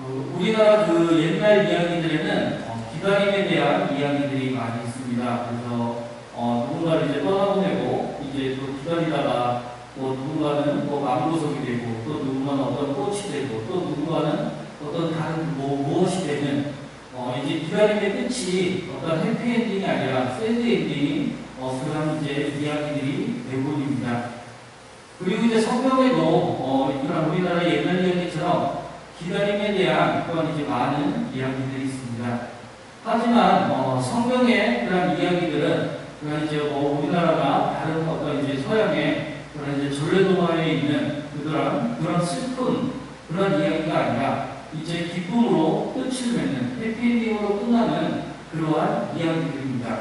우리나라 그 옛날 이야기들에는 기다림에 대한 이야기들이 많이 있습니다. 그래서 누군가를 이제 떠나보내고 이제 또 기다리다가 뭐 누군가는 뭐 망고석이 되고 또 누군가는 어떤 꽃이 되고 또 누군가는 어떤 다른 무엇이 되는 이제 기다림의 끝이 어떤 해피엔딩이 아니라 새드엔딩인 그런 이제 이야기들이 대부분입니다. 그리고 이제 성경에도 이런 우리나라 옛날 이야기처럼 기다림에 대한 그런 이제 많은 이야기들이 있습니다. 하지만 성경의 그런 이야기들은 그런 이제 우리나라가 다른 어떤 이제 서양의 그런 이제 전래동화에 있는 그런 슬픈 그런 이야기가 아니라 이제 기쁨으로 끝을 맺는 해피엔딩으로 끝나는 그러한 이야기들입니다.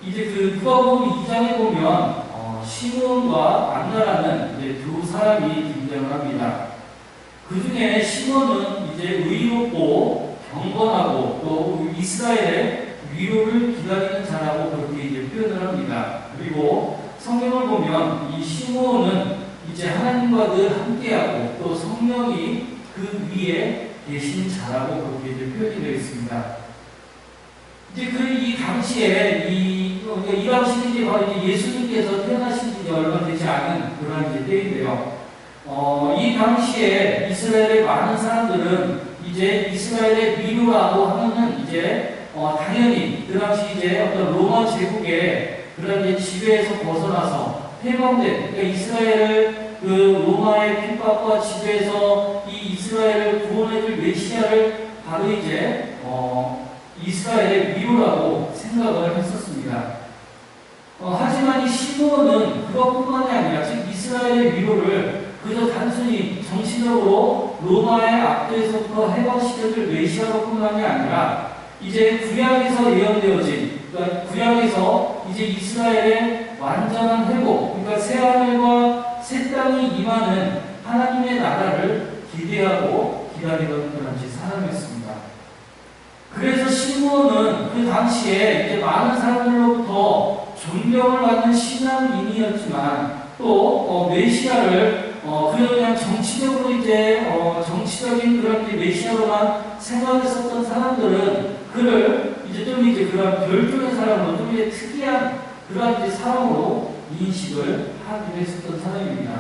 이제 그 누가복음 2장에 보면 시몬과 안나라는 이제 두 사람이 등장을 합니다. 그 중에 시몬은 이제 의롭고 경건하고 또 이스라엘의 위로를 기다리는 자라고 그렇게 이제 표현을 합니다. 그리고 성경을 보면 이 시몬은 이제 하나님과 늘 함께하고 또 성령이 그 위에 계신 자라고 그렇게 이제 표현이 되어 있습니다. 이제 이 당시에 이 당시는 이제 바로 이제 예수님께서 태어나신 지 얼마 되지 않은 그런 이제 때인데요. 이 당시에 이스라엘의 많은 사람들은 이제 이스라엘의 위로라고 하면은 이제 당연히 그 당시 이제 어떤 로마 제국의 그런 이제 지배에서 벗어나서 해방된 그러니까 이스라엘을 그 로마의 핍박과 지배에서 이 이스라엘을 구원해줄 메시아를 바로 이제 이스라엘의 위로라고 생각을 했었습니다. 하지만 이 시몬은 그것뿐만이 아니라 즉 이스라엘의 위로를 그저 단순히 정치적으로 로마의 압도에서부터 해방시켜줄 메시아로뿐만이 아니라 이제 구약에서 예언되어진 그러니까 구약에서 이제 이스라엘의 완전한 회복 그러니까 새하늘과 새 땅이 임하는 하나님의 나라를 기대하고 기다리던 그런 사람이었습니다. 그래서 시므온은 그 당시에 이제 많은 사람들로부터 존경을 받는 신앙인이었지만 또 메시아를 그냥 정치적으로 이제 정치적인 그런 이제 메시아로만 생각했었던 사람들은 그를 이제 좀 이제 그런 별종의 사람으로 좀 이제 특이한 그런 이제 사람으로 인식을 하기로 했었던 사람입니다.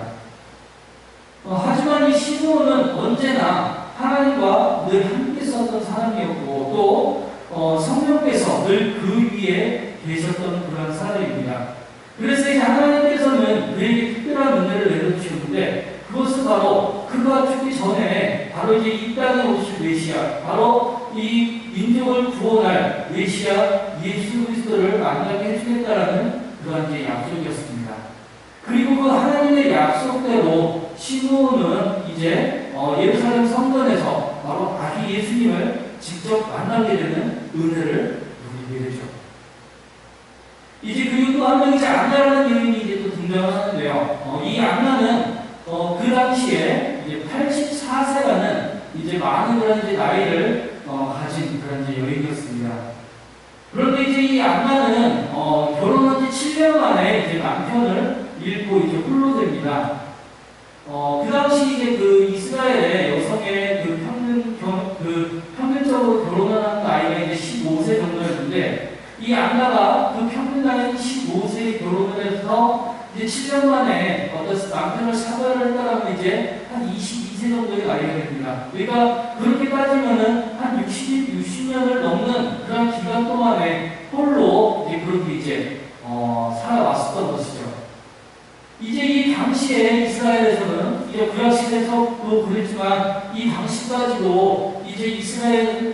하지만 이 시므온은 언제나 하나님과 늘 함께 있었던 사람이었고 또 성령께서 늘 그 위에 계셨던 그런 사람입니다. 그래서 이제 하나님께서는 그에게 특별한 은혜를 내려주셨는데 그것은 바로 그가 죽기 전에 바로 이제 이 땅에 오실 메시아 바로 이 민족을 구원할 메시아 예수 그리스도를 만나게 해주겠다라는 그런 이제 약속이었습니다. 그리고 그 하나님의 약속대로 시므온은 이제 예루살렘 성전에서 바로 아기 예수님을 직접 만나게 되는 은혜를 누리게 되죠. 이제 그리고 또 한 명 이제 안나라는 이름이 이제 또 등장하는데요. 이 안나는 그 당시에 이제 84세라는 이제 많은 그런 이제 나이를 가진 그런 이제 여인이었습니다. 그런데 이제 이 안나는 결혼한 지 7년 만에 이제 남편을 잃고 이제 홀로 됩니다. 그 당시 이제 그 이스라엘의 여성의 평균적으로 결혼하는 나이가 이제 15세 정도였는데 이 안나가 그 평균 나이인 15세에 결혼을 해서 이제 7년 만에 남편을 사과를 했다라면 이제 한 22세 정도의 나이가 됩니다. 그러니까 그렇게 따지면은 한 60년을 넘는 그런 기간 동안에 홀로 이제 그렇게 이제 살아왔었던 것이죠. 이제 이 당시에 이스라엘에서는 이제 구약시대에서도 그랬지만 이 당시까지도 이제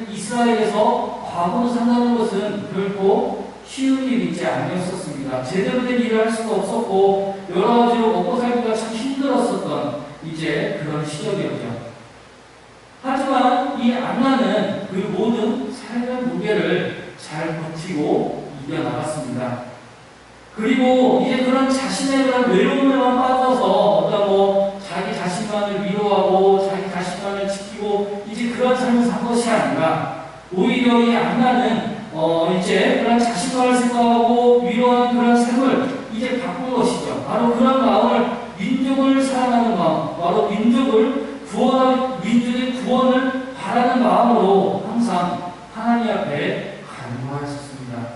이스라엘에서 과부로 산다는 것은 결코 쉬운 일이지 아니었었습니다. 제대로 된 일을 할 수가 없었고 여러 가지로 먹고 살기가 참 힘들었었던 이제 그런 시절이었죠. 하지만 이 안나는 그 모든 삶의 무게를 잘 버티고 이겨나갔습니다. 그리고 이제 그런 자신의 그런 외로움에만 빠져서 자기 자신만을 위로하고 자기 자신만을 지키고 이제 그런 삶을 산 것이 아니라 오히려 이 안나는 이제 그런 자신만을 생각하고 위로하는 그런 삶을 이제 바꾼 것이죠. 바로 그런 마음을 민족을 사랑하는 마음, 바로 민족의 구원을 바라는 마음으로 항상 하나님 앞에 간구하였습니다.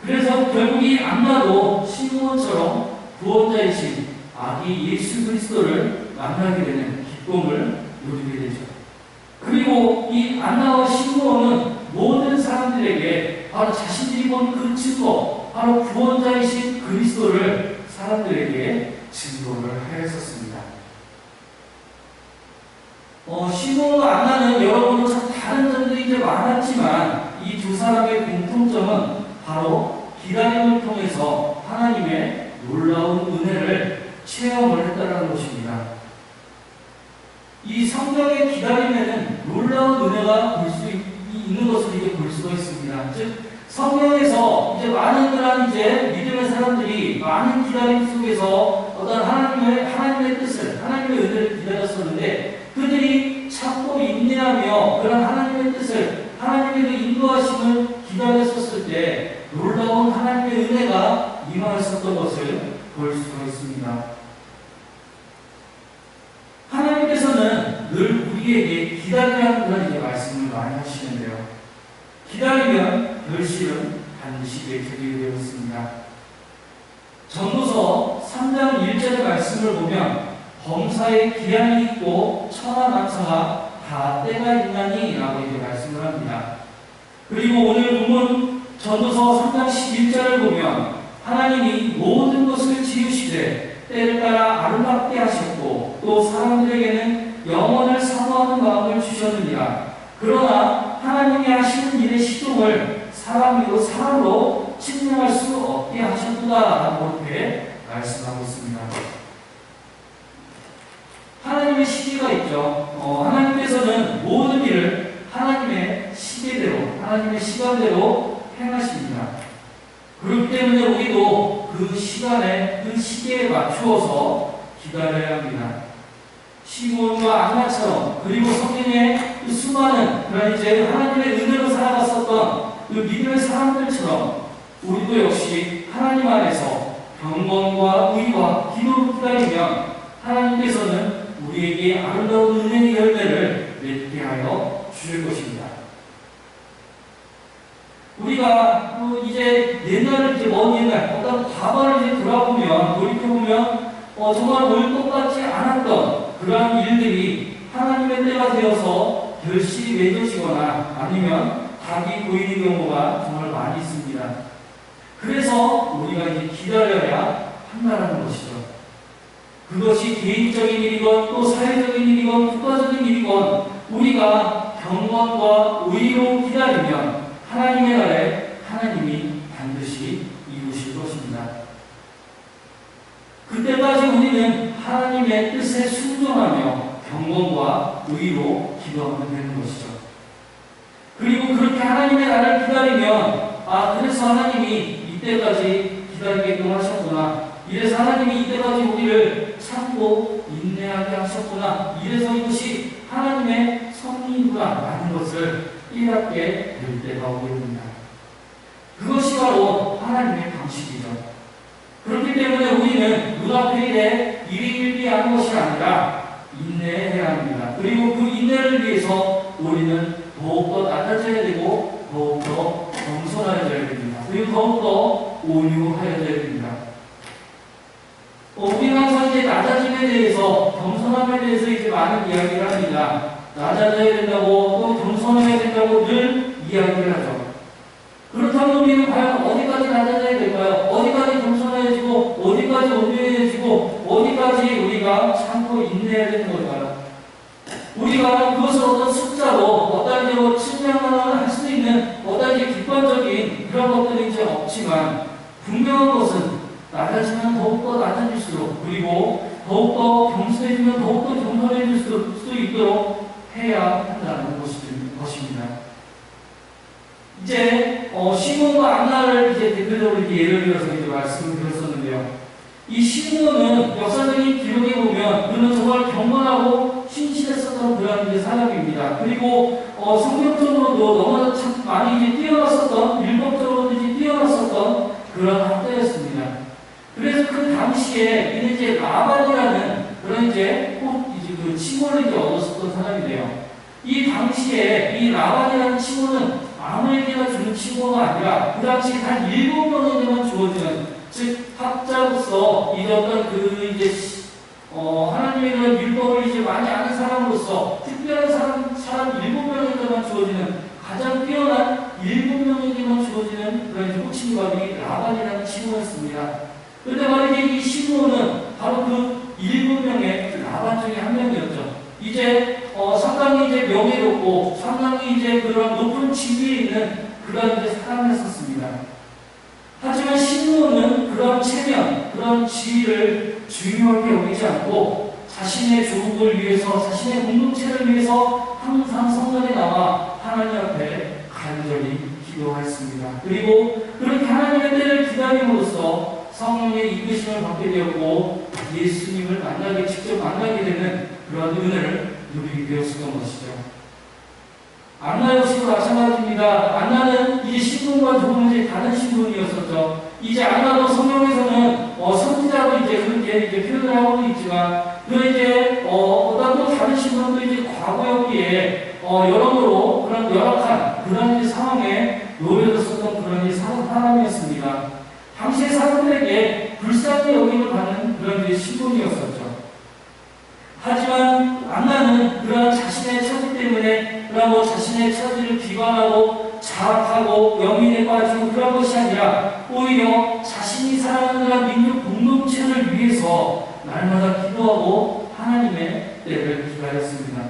그래서 결국 이 안나도 시므온처럼 구원자이신 아기 예수 그리스도를 만나게 되는 기쁨을 누리게 되죠. 그리고 이 안나와 시므온은 모든 사람들에게 바로 자신들이 본 그 증거, 바로 구원자이신 그리스도를 사람들에게 증거를 하였었습니다. 시므온과 안나는 여러분도 참 다른 점들이 이제 많았지만 이 두 사람의 공통점은 바로 기다림을 통해서 하나님의 놀라운 은혜를 체험을 했다는 것입니다. 이 성경의 기다림에는 놀라운 은혜가 볼 수 있는 것을 이제 볼 수가 있습니다. 즉 성경에서 이제 많은 그런 이제 믿음의 사람들이 많은 기다림 속에서 어떤 하나님의 뜻을, 하나님의 은혜를 기다렸었는데 그들이 참고 인내하며 그런 하나님의 뜻을, 하나님의 그 인도하심을 기다렸었을 때 놀라운 하나님의 은혜가 임하였었던 것을 볼 수가 있습니다. 하나님께서는 늘 우리에게 기다리라는 그런 이제 말씀을 많이 하시는데요. 기다리면 결실은 반드시 맺게 되어 있습니다. 전도서 3장 1절의 말씀을 보면 범사에 기한이 있고 천하만사가 다 때가 있나니 라고 이제 말씀을 합니다. 그리고 오늘 본문 전도서 3장 11절을 보면 하나님이 모든 것을 지으시되 때를 따라 아름답게 하셨고 또 사람들에게는 영원을 사모하는 마음을 주셨느니라. 그러나 하나님이 하시는 일의 시종을 사람으로 측량할 수 없게 하셨구나라고 이렇게 말씀하고 있습니다. 하나님의 시기가 있죠. 하나님께서는 모든 일을 하나님의 시계대로, 하나님의 시간대로 행하십니다. 그렇기 때문에 우리도 그 시간에, 그 시계에 맞추어서 기다려야 합니다. 시므온과 안나처럼, 그리고 성경의 그 수많은 그런 이제 하나님의 은혜로 살아갔었던 그 믿음의 사람들처럼 우리도 역시 하나님 안에서 경건과 의와 기도로 기다리면 하나님께서는 우리에게 아름다운 은혜의 열매를 맺게 하여 주실 것입니다. 우리가 이제 옛날을 이제 먼 옛날 어떤 과거를 이제 돌아보면 돌이켜보면 정말 오늘 똑같지 않았던 그러한 일들이 하나님의 때가 되어서 결실이 맺어지거나 아니면 답이 보이는 경우가 정말 많이 있습니다. 그래서 우리가 이제 기다려야 한다는 것이죠. 그것이 개인적인 일이건 또 사회적인 일이건 국가적인 일이건 우리가 경건과 의로 기다리면 하나님의 날에 하나님이 반드시 이루실 것입니다. 그때까지 우리는 하나님의 뜻에 순종하며 경건과 의로 기도하면 되는 것이죠. 그리고 그렇게 하나님의 날을 기다리면 그래서 하나님이 이때까지 기다리게끔 하셨구나. 이래서 하나님이 이때까지 우리를 참고 인내하게 하셨구나. 이래서 이것이 하나님의 섭리이구나 라는 것을 깨닫게 될 때가 오게 됩니다. 그것이 바로 하나님의 방식이죠. 그렇기 때문에 우리는 눈앞의 일에 일희일비하는 것이 아니라 인내해야 합니다. 그리고 그 인내를 위해서 우리는 더욱더 낮아져야 되고 더욱더 겸손하여져야 됩니다. 그리고 더욱더 온유하여져야 됩니다. 우리는 항상 이제 낮아짐에 대해서, 겸손함에 대해서 이제 많은 이야기를 합니다. 낮아져야 된다고, 또 겸손해야 된다고 늘 이야기를 하죠. 그렇다면 우리는 과연 어디까지 낮아져야 될까요? 어디까지 겸손해지고, 어디까지 온유해지고, 어디까지 우리가 참고 인내해야 되는 걸까요? 우리가 그것을 어떤 숫자로, 어떤 이제 측량을 할 수 있는 어떤 이제 객관적인 그런 것들이 이제 없지만, 분명한 것은 낮아지면 더욱더 낮아질수록, 그리고 더욱더 겸손해지면 더욱더 겸손해질 수 있도록 해야 한다는 것입니다. 이제 시몬과 안나를 이제 대표적으로 이렇게 예를 들어서 이제 말씀을 드렸었는데요. 이 시몬은 역사적인 기록에 보면 그는 정말 경건하고 신실했었던 그런 이제 사람입니다. 그리고 성경적으로도 너무나 참 많이 이제 뛰어났었던, 율법적으로도 이제 뛰어났었던 그런 학자였습니다. 그래서 그 당시에 이는 이제 라반이라는 그런 이제 그 칭호를 이제 얻었었던 사람인데요. 이 당시에 이 라반이라는 칭호는 아무에게나 주는 칭호가 아니라 그 당시에 단 7명에게만 주어지는, 즉 학자로서 이제 어떤 하나님의 그런 율법을 이제 많이 아는 사람으로서 특별한 사람 7명에게만 주어지는, 가장 뛰어난 7명에게만 주어지는 그런 호칭밥이 라반이라는 칭호였습니다. 그런데 말이지 이 시므온은 바로 그 7명의 라반 중에 한 명이었죠. 이제 상당히 이제 명예롭고 상당히 이제 그런 높은 지위에 있는 그런 이제 사람이었습니다. 하지만 시므온은 그런 체면, 그런 지위를 중요하게 여기지 않고 자신의 조국을 위해서, 자신의 공동체를 위해서 항상 성전에 나와 하나님 앞에 간절히 기도했습니다. 그리고 그렇게 하나님의 때를 기다림으로써 성령의 이끄심을 받게 되었고 예수님을 직접 만나게 되는 그런 은혜를 누리게 되었던 것이죠. 안나 역시도 마찬가지입니다. 안나는 이제 신분과 조금 이제 다른 신분이었었죠. 이제 안나도 성경에서는 선지자로 이제 그렇게 이제 표현을 하고 있지만, 그 이제 어떤 또 다른 신분도 이제 과거였기에 여러모로 그런 열악한 그런 이제 상황에 놓여졌었던 그런 이제 사람이었습니다. 당시의 사람들에게 불쌍히 여김을 받는 그런 이제 신분이었었죠. 하지만 안나는 그런 자신의 처지 때문에 그러고 자신의 처지를 비관하고 자학하고 영인에 빠지고 그런 것이 아니라 오히려 자신이 사랑하는 그런 민족 공동체를 위해서 날마다 기도하고 하나님의 때를 기다렸습니다.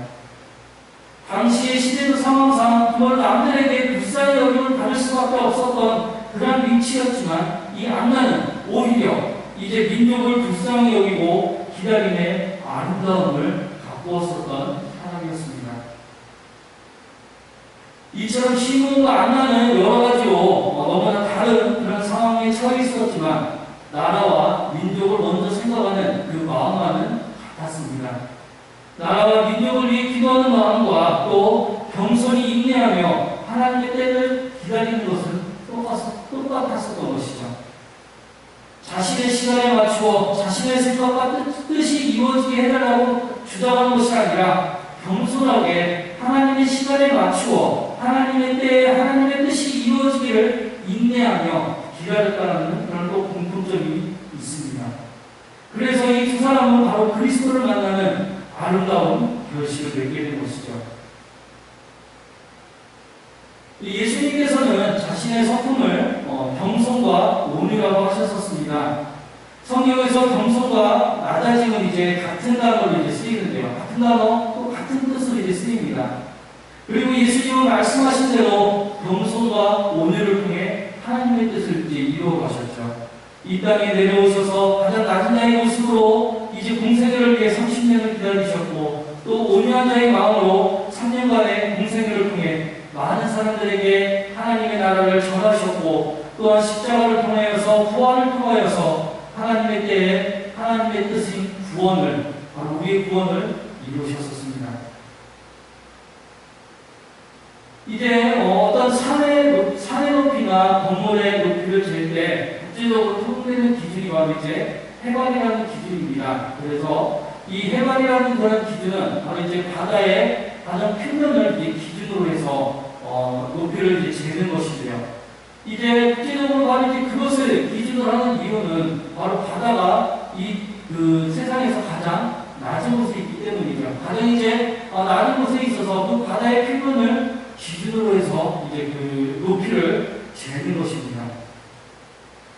당시의 시대도 상황상 그걸 남들에게 불쌍히 여김을 받을 수밖에 없었던 그런 위치였지만, 이 안나는 오히려 이제 민족을 불쌍히 여기고 기다림의 아름다움을 가꾸었었던 사람이었습니다. 이처럼 시므온과 안나는 여러 가지로 너무나 다른 그런 상황에 처해 있었지만 나라와 민족을 먼저 생각하는 그 마음과는 같았습니다. 나라와 민족을 위해 기도하는 마음과 또 겸손히 인내하며 하나님의 때를 기다리는 것은 똑같았었던 것이죠. 자신의 시간에 맞추어 자신의 생각과 뜻이 이루어지게 해달라고 주장하는 것이 아니라 겸손하게 하나님의 시간에 맞추어 하나님의 때에 하나님의 뜻이 이루어지기를 인내하며 기다렸다는 그런 또 공통점이 있습니다. 그래서 이 두 사람은 바로 그리스도를 만나는 아름다운 결실을 맺게 된 것이죠. 예수님께서는 자신의 성품을 겸손과 온유라고 하셨었습니다. 성경에서 겸손과 낮아짐은 이제 같은 단어로 이제 쓰이는데요. 같은 단어, 또 같은 뜻으로 이제 쓰입니다. 그리고 예수님은 말씀하신 대로 겸손과 온유를 통해 하나님의 뜻을 이제 이루어 가셨죠. 이 땅에 내려오셔서 가장 낮은 자의 모습으로 이제 공생애를 위해 30년을 기다리셨고, 또 온유한 자의 마음으로 3년간의 공생애를 통해 많은 사람들에게 하나님의 나라를 전하셨고, 또한 십자가를 통하여서 부활을 통하여서 하나님의 때에 하나님의 뜻인 구원을, 바로 우리의 구원을 이루셨었습니다. 이제 어떤 산의 높이나 건물의 높이를 잴 때 국제적으로 통일되는 기준이 바로 이제 해발이라는 기준입니다. 그래서 이 해발이라는 그런 기준은 바로 이제 바다의 가장 표면을 기준으로 해서 높이를 이제 재는 것이고요. 이제 국제적으로 바로 이제 그것을 기준으로 하는 이유는 바로 바다가 그 세상에서 가장 낮은 곳에 있기 때문이죠. 가장 이제 낮은 곳에 있어서 그 바다의 표면을 기준으로 해서 이제 그 높이를 재는 것입니다.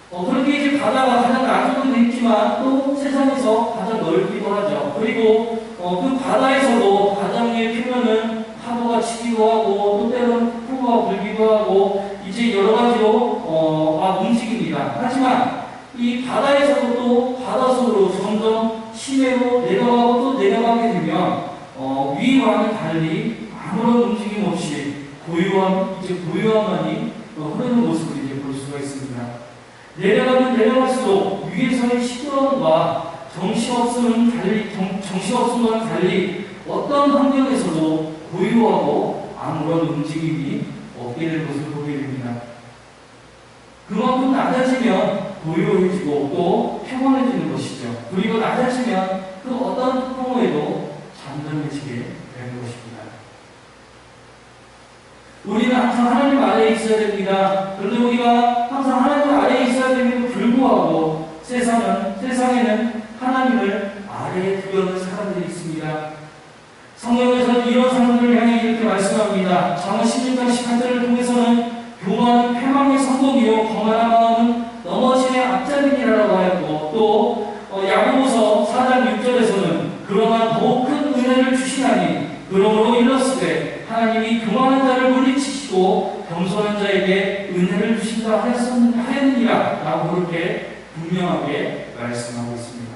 그렇게 이제 바다가 가장 낮은 곳에 있지만 또 세상에서 가장 넓기도 하죠. 그리고 그 바다에서도 가장 위의 표면은 파도가 치기도 하고 또 때로는 폭풍우가 불기도 하고 이제 여러 가지로 막 움직입니다. 하지만 이 바다에서도 또 바닷속으로 점점 심해로 내려가고 또 내려가게 되면 위와는 달리 아무런 움직임 없이 고요함만이 흐르는 모습을 이제 볼 수가 있습니다. 내려가면 내려갈수록 위에서의 시끄러움과 정신없음과는 달리 어떤 환경에서도 고요하고 아무런 움직임이 없게 되는 것을 보게 됩니다. 그만큼 낮아지면 고요해지고 또 평온해지는 것이죠. 그리고 낮아지면 그 어떤 폭풍우에도 잠잠해지게 되는 것입니다. 우리는 항상 하나님 아래에 있어야 됩니다. 그런데 우리가 항상 하나님 아래에 있어야 됨에도 불구하고 세상에는 하나님을 아래에 두려는 사람들이 있습니다. 성경에서는 이런 사람들을 향해 이렇게 말씀합니다. 잠언 16장 18절을 통해서는 교만은 패망의 성공이요 거만한 마음은 넘어짐의 앞잡이니라고 하였고, 또 야고보서 4장 6절에서는 그러나 더욱 큰 은혜를 주시나니 그러므로 일렀으되 하나님이 교만한 자를 물리치시고 겸손한 자에게 은혜를 주신다 하였느니라 라고 그렇게 분명하게 말씀하고 있습니다.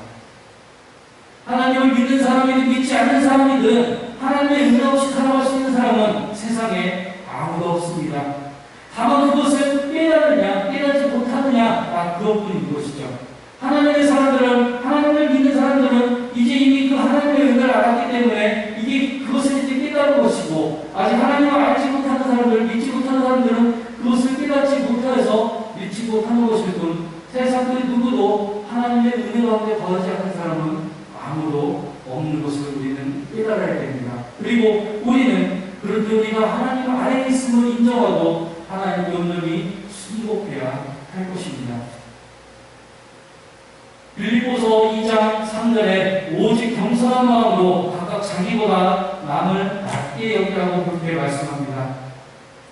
하나님을 믿는 사람이든 믿지 않는 사람이든 하나님의 은혜 없이 살아갈 수 있는 사람은 세상에 아무도 없습니다. 다만 그것을 깨달지 못하느냐, 그것뿐인 것이죠. 하나님을 믿는 사람들은 이제 이미 그 하나님의 은혜를 알았기 때문에 그것을 이제 깨달은 것이고, 아직 하나님을 알지 못하는 사람들, 믿지 못하는 사람들은 그것을 깨닫지 못해서 믿지 못하는 것일 뿐, 세상 그 누구도 하나님의 은혜 가운데 거하지 않는 사람은 아무도 없는 것을 우리는 깨달아야 됩니다. 그리고 그런데 우리가 하나님 아래에 있음을 인정하고 하나님의 온전히 순복해야 할 것입니다. 빌립보서 2장 3절에 오직 겸손한 마음으로 각각 자기보다 남을 낮게 여기라고 그렇게 말씀합니다.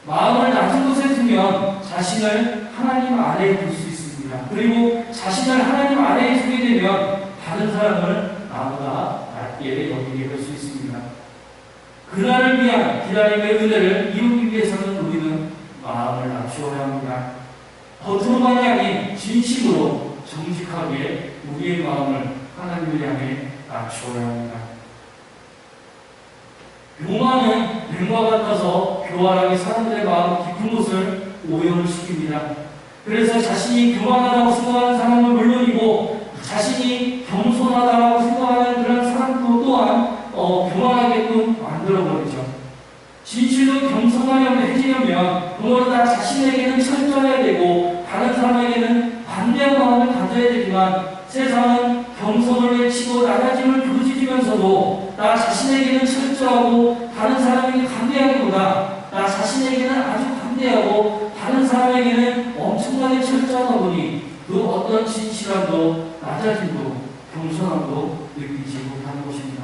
마음을 낮은 곳에 두면 자신을 하나님 아래에 둘 수 있습니다. 그리고 자신을 하나님 아래에 두게 되면 다른 사람을 나보다 낮게 여기게 될 수 있습니다. 그날을 위한 기다림의 은혜를 이루기 위해서는 우리는 마음을 낮추어야 합니다. 겉으로만이 아닌 진심으로 정직하게 우리의 마음을 하나님을 향해 낮추어야 합니다. 교만은 뱀과 같아서 교활하게 사람들의 마음 깊은 곳을 오염을 시킵니다. 그래서 자신이 교만하다고 생각하는 사람은 물론이고, 자신이 겸손하다고 생각하는 그런 사람도 또한 교만하게끔 만들어버리죠. 진실로 겸손하려면 그거는 다 자신에게는 철저해야 되고 다른 사람에게는 반대한 마음을 가져야 되지만, 세상은 겸손을 외치고 낮아짐을 부르짖으면서도 나 자신에게는 철저하고 다른 사람에게 관대하기보다 나 자신에게는 아주 관대하고 다른 사람에게는 엄청나게 철저하다 보니 그 어떤 진실함도 낮아짐도 겸손함도 느끼지 못하는 것입니다.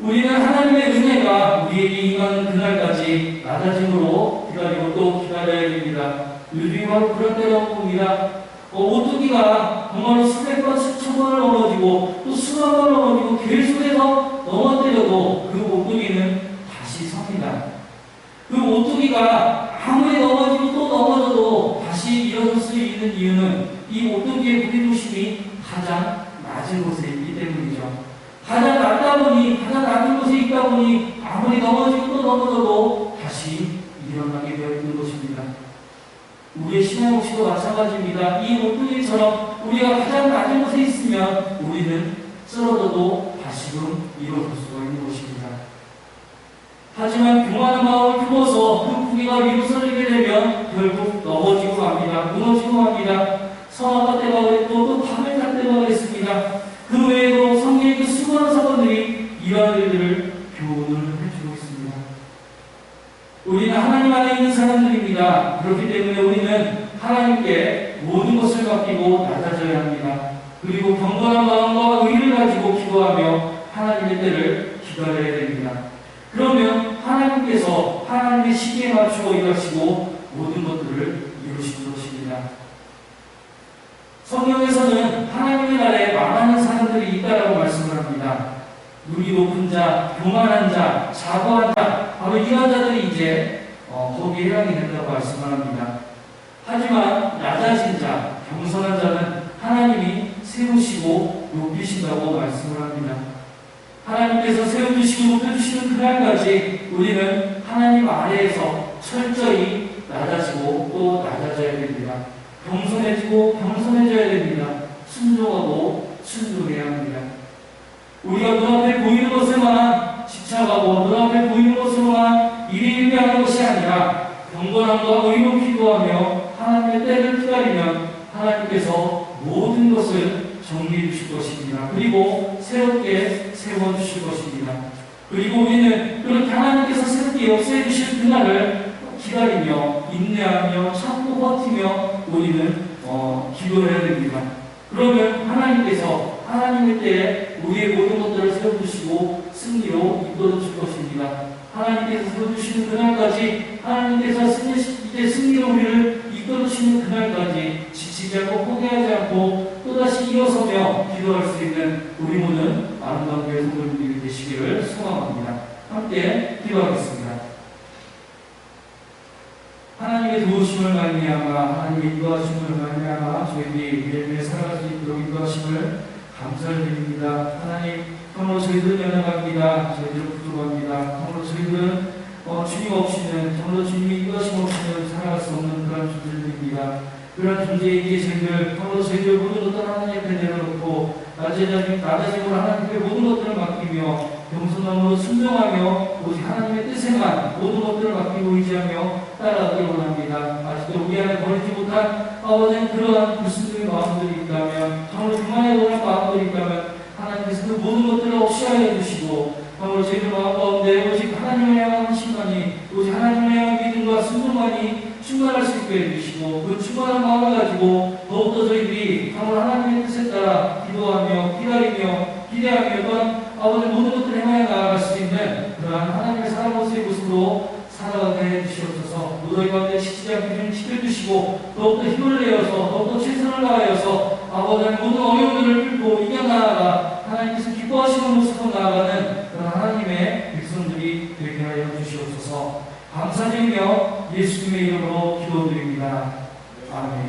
우리는 하나님의 은혜가 우리에게 임하는 그날까지 낮아짐으로 기다리고 또 기다려야 됩니다. 요즘이 바로 그런 때가 옵니다. 오뚜기가 정말 수백 번, 수천 번을 넘어지고 또 수만 번 넘어지고 계속해서 넘어뜨려도 그 오뚜기는 다시 섭니다. 그 오뚜기가 아무리 넘어지고 또 넘어져도 다시 일어설 수 있는 이유는 이 오뚜기의 무게중심이 가장 낮은 곳에 있기 때문이죠. 가장 낮은 곳에 있다 보니 아무리 넘어지고 또 넘어져도 다시 일어나게 되어 있는 것입니다. 우리의 신앙 역시도 마찬가지입니다. 이 오뚜기처럼 우리가 가장 낮은 곳에 있으면 우리는 쓰러져도 다시금 일어설 수가 있는 것입니다. 하지만 교만한 마음을 품어서 그 부기가 위로 쏠리게 되면 결국 넘어지고 맙니다. 무너지고 맙니다. 성악가 때가 그랬고 또 밤을 탈 때가 그랬습니다. 그 외에도 성경의 그 수많은 사건들이 이러한 일들을 교훈을 해주고 있습니다. 우리는 하나님 안에 있는 사람들입니다. 그렇기 때문에 우리는 하나님께 모든 것을 맡기고 낮아져야 합니다. 그리고 경건한 마음과 의를 가지고 기도하며 하나님의 때를 기다려야 됩니다. 그러면 하나님께서 하나님의 시기에 맞추어 일하시고 모든 것들을 이루시는 것입니다. 성경에서는 하나님의 나라에 망하는 사람들이 있다라고 말씀을 합니다. 눈이 높은 자, 교만한 자, 자고한 자, 바로 이런 자들이 이제 거기에 해당이 된다고 말씀을 합니다. 하지만 낮아진 자, 겸손한 자는 하나님이 세우시고 높이신다고 말씀을 합니다. 하나님께서 세워주시고 높여주시는 그날까지 우리는 하나님 아래에서 철저히 낮아지고 또 낮아져야 됩니다. 겸손해지고 겸손해져야 됩니다. 순종하고 순종해야 합니다. 우리가 눈앞에 보이는 것에만 집착하고 눈앞에 보이는 것으로만 일희일비하는 것이 아니라 경건함과 의로 기도하며 하나님의 때를 기다리면 하나님께서 모든 것을 정리해 주실 것입니다. 그리고 새롭게 세워주실 것입니다. 그리고 우리는 그렇게 하나님께서 새롭게 완전히 역사해 주실 그날을 기다리며 인내하며 참고 버티며 우리는 기도를 해야 됩니다. 그러면 하나님의 때에 우리의 모든 것들을 세워주시고 승리로 이끌어줄 것입니다. 하나님께서 세워주시는 그날까지, 하나님께서 이제 승리로 우리를 이끌어주시는 그날까지 지치지 않고 포기하지 않고 또다시 일어서며 기도할 수 있는 우리 모든 아름다운 교회 성도님들이 되시기를 소망합니다. 함께 기도하겠습니다. 하나님의 도우심을 말미암아, 하나님의 인도하심을 말미암아 저희들이 매일매일 살아갈 수 있도록 인도하심을 감사를 드립니다. 하나님, 참으로 저희들은 연약합니다. 저희들은 부족합니다. 참으로 저희들은 주님 없이는, 참으로 주님의 인도하심 없이는 살아갈 수 없는 그런 존재들입니다. 그런 존재이기에 참으로 저희들 모든 것들을 하나님 앞에 내려놓고 낮아짐으로 하나님께 모든 것들을 맡기며 겸손함으로 순종하며 오직 하나님의 뜻에만 모든 것들을 맡기고 의지하며 따라가기 원합니다. 아직도 우리 안에 버리지 못한 아버지 그러한 불순종의 마음들이 있다면, 참으로 그만에 원한 마음들이 있다면 하나님께서 그 모든 것들을 없이 하여 주시고, 참으로 저희들 마음 가운데 오직 하나님을 향한 신만이, 오직 하나님을 향한 믿음과 순종만이 충만할 수 있게 해주시고, 그 충만한 마음을 가지고 더욱더 저희들이 참으로 하나님의 뜻에 따라 기도하며 기다리며 기대하며 또한 아버지 모든 것들을 행하여 나아갈 수 있는 그러한 하나님의 사람으로서의 모습으로 살아가게 해주시옵소서. 무더위 가운데 지치지 않게 좀 지켜주시고 더욱더 힘을 내어서 더욱더 최선을 다하여서 아버지 모든 어려움들을 풀고 이겨나아가 하나님께서 기뻐하시는 모습으로 나아가는 그런 하나님의 백성들이 되게 하여 주시옵소서. 감사드리며 예수님의 이름으로 기도드립니다. 아멘.